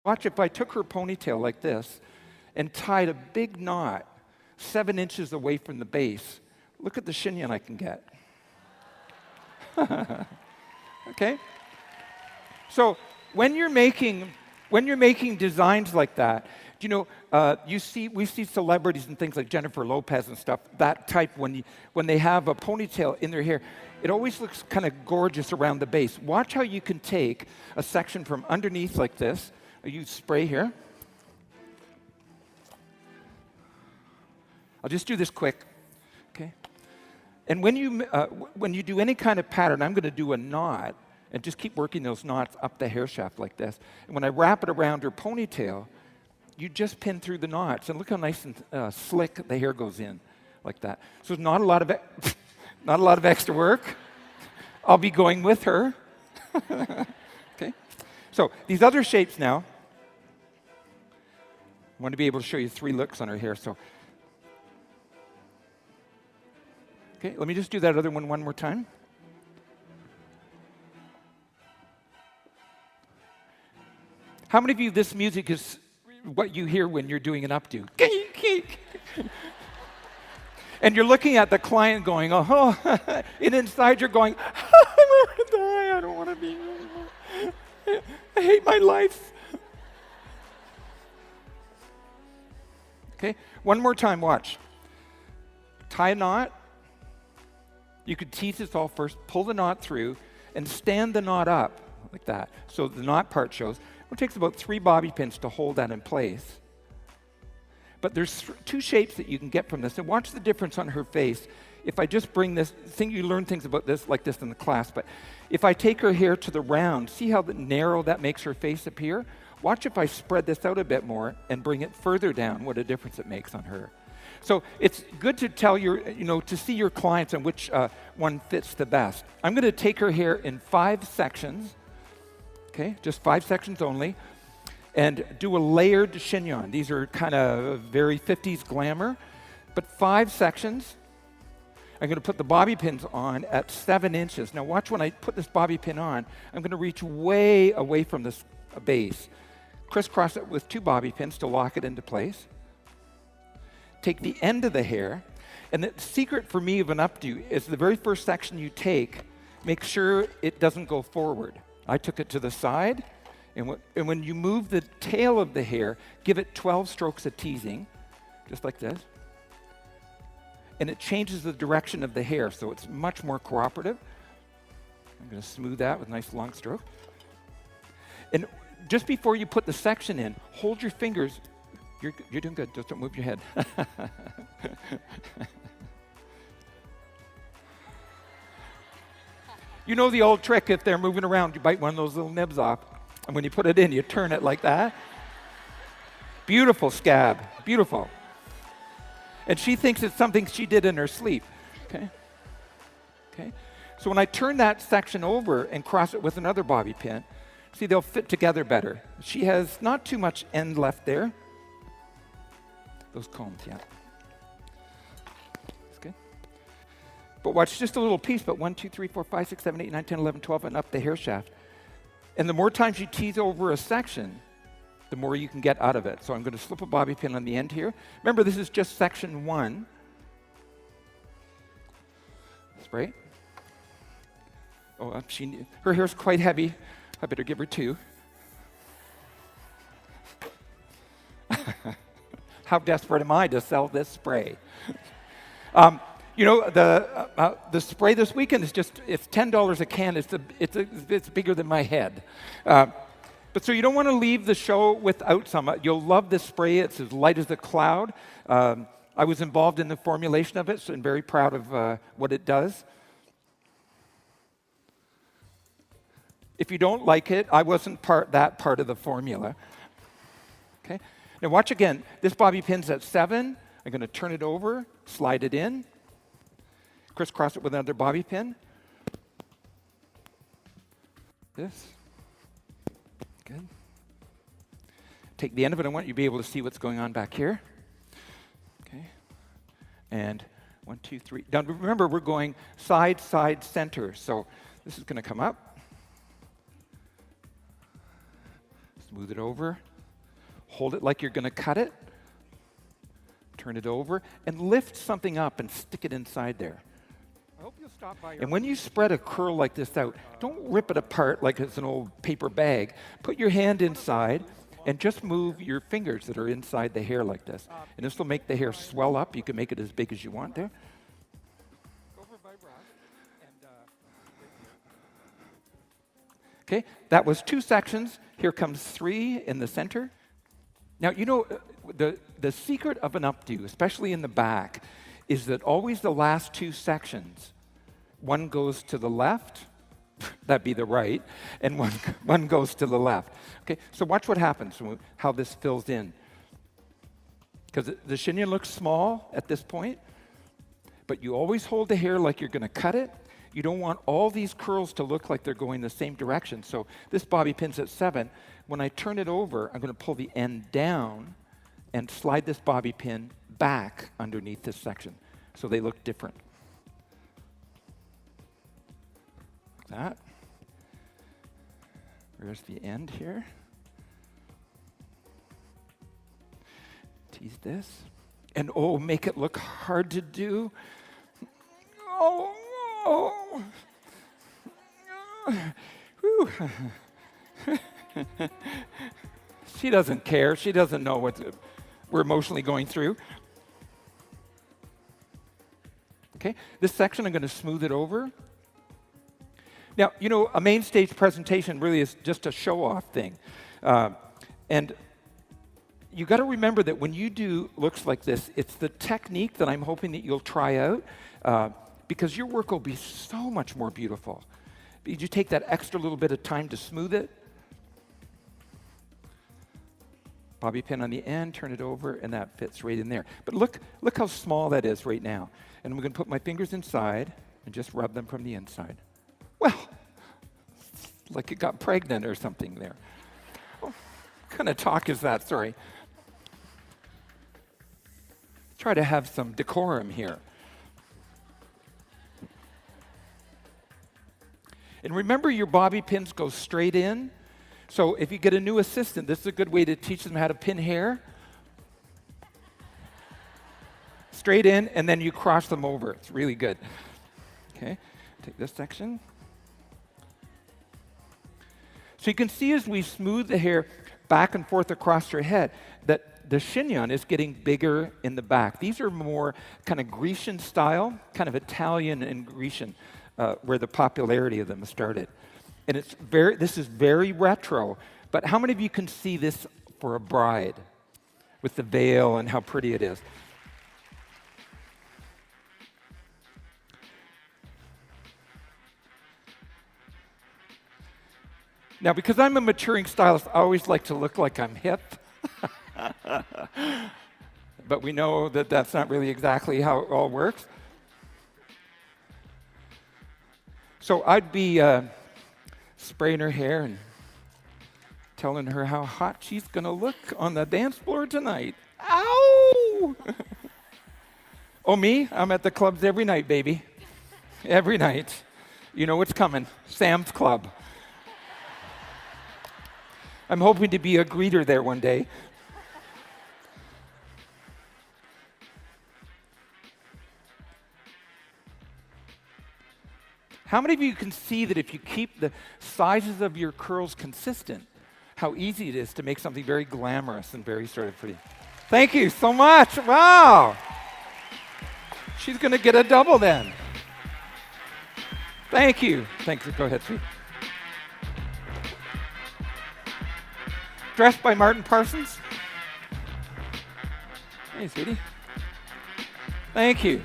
Watch if I took her ponytail like this and tied a big knot 7 inches away from the base. Look at the chignon I can get. Okay? So when you're making designs like that, you know, we see celebrities and things like Jennifer Lopez and stuff, that type, when they have a ponytail in their hair, it always looks kind of gorgeous around the base. Watch how you can take a section from underneath like this. I use spray here. I'll just do this quick, okay? And when you do any kind of pattern, I'm going to do a knot and just keep working those knots up the hair shaft like this. And when I wrap it around her ponytail, you just pin through the knots. And look how nice and slick the hair goes in like that. So it's not a lot of extra work. I'll be going with her. Okay? So these other shapes now, I want to be able to show you 3 looks on her hair. So, okay, let me just do that other one more time. How many of you, this music is what you hear when you're doing an updo? And you're looking at the client going, oh, and inside you're going, I want to die, I don't want to be here. I hate my life. Okay, one more time, watch. Tie a knot. You could tease this all first, pull the knot through, and stand the knot up like that. So the knot part shows. It takes about 3 bobby pins to hold that in place. But there's 2 shapes that you can get from this. And watch the difference on her face. If I just bring this, you learn things about this like this in the class, but if I take her hair to the round, see how narrow that makes her face appear? Watch if I spread this out a bit more and bring it further down, what a difference it makes on her. So it's good to tell to see your clients on which one fits the best. I'm going to take her hair in 5 sections, okay, just 5 sections only, and do a layered chignon. These are kind of very 50s glamour, but 5 sections. I'm going to put the bobby pins on at 7 inches. Now watch when I put this bobby pin on, I'm going to reach way away from this base. Crisscross it with 2 bobby pins to lock it into place. Take the end of the hair, and the secret for me of an updo is the very first section you take, make sure it doesn't go forward. I took it to the side, and when you move the tail of the hair, give it 12 strokes of teasing, just like this. And it changes the direction of the hair, so it's much more cooperative. I'm going to smooth that with a nice long stroke. And just before you put the section in, hold your fingers. You're doing good. Just don't move your head. You know the old trick, if they're moving around, you bite one of those little nibs off, and when you put it in, you turn it like that. Beautiful scab. Beautiful. And she thinks it's something she did in her sleep. Okay? Okay? So when I turn that section over and cross it with another bobby pin, see, they'll fit together better. She has not too much end left there. Those combs, yeah. That's good. But watch, just a little piece, but 1, 2, 3, 4, 5, 6, 7, 8, 9, 10, 11, 12, and up the hair shaft. And the more times you tease over a section, the more you can get out of it. So I'm going to slip a bobby pin on the end here. Remember, this is just section 1. Spray. Oh, her hair's quite heavy. I better give her 2. How desperate am I to sell this spray? The spray this weekend is it's $10 a can. It's bigger than my head. But so you don't want to leave the show without some. You'll love this spray. It's as light as a cloud. I was involved in the formulation of it, so I'm very proud of what it does. If you don't like it, I wasn't that part of the formula. Okay. Now watch again. This bobby pin's at 7. I'm going to turn it over, slide it in, crisscross it with another bobby pin. This. Good. Take the end of it. I want you to be able to see what's going on back here. Okay. And 1, 2, 3. Now remember, we're going side, side, center. So this is going to come up. Smooth it over. Hold it like you're going to cut it. Turn it over and lift something up and stick it inside there. I hope you'll stop by And when you spread a curl like this out, don't rip it apart like it's an old paper bag. Put your hand inside and just move your fingers that are inside the hair like this. And this will make the hair swell up. You can make it as big as you want there. Go over by Ross and Okay, that was 2 sections. Here comes 3 in the center. Now, you know, the secret of an updo, especially in the back, is that always the last 2 sections, one goes to the left, that'd be the right, and one goes to the left. Okay, so watch what happens, how this fills in. Because the chignon looks small at this point, but you always hold the hair like you're going to cut it. You don't want all these curls to look like they're going the same direction. So this bobby pin's at 7. When I turn it over, I'm going to pull the end down and slide this bobby pin back underneath this section so they look different. Like that. There's the end here. Tease this. And oh, make it look hard to do. Oh. Whew. She doesn't care. She doesn't know what we're emotionally going through. Okay, this section I'm going to smooth it over. Now, you know, a main stage presentation really is just a show-off thing. And you got to remember that when you do looks like this, it's the technique that I'm hoping that you'll try out. Because your work will be so much more beautiful. You take that extra little bit of time to smooth it. Bobby pin on the end, turn it over, and that fits right in there. But look how small that is right now. And I'm going to put my fingers inside and just rub them from the inside. Well, like it got pregnant or something there. What kind of talk is that? Sorry. Try to have some decorum here. And remember, your bobby pins go straight in. So if you get a new assistant, this is a good way to teach them how to pin hair. Straight in, and then you cross them over. It's really good. Okay, take this section. So you can see as we smooth the hair back and forth across your head that the chignon is getting bigger in the back. These are more kind of Grecian style, kind of Italian and Grecian. Where the popularity of them started. And this is very retro, but how many of you can see this for a bride with the veil and how pretty it is? Now, because I'm a maturing stylist, I always like to look like I'm hip. But we know that that's not really exactly how it all works. So I'd be spraying her hair and telling her how hot she's going to look on the dance floor tonight. Ow! Oh, me? I'm at the clubs every night, baby. Every night. You know what's coming. Sam's Club. I'm hoping to be a greeter there one day. How many of you can see that if you keep the sizes of your curls consistent, how easy it is to make something very glamorous and very sort of pretty? Thank you so much. Wow. She's going to get a double then. Thank you. Thanks. Go ahead, sweet. Dressed by Martin Parsons. Hey, sweetie. Thank you.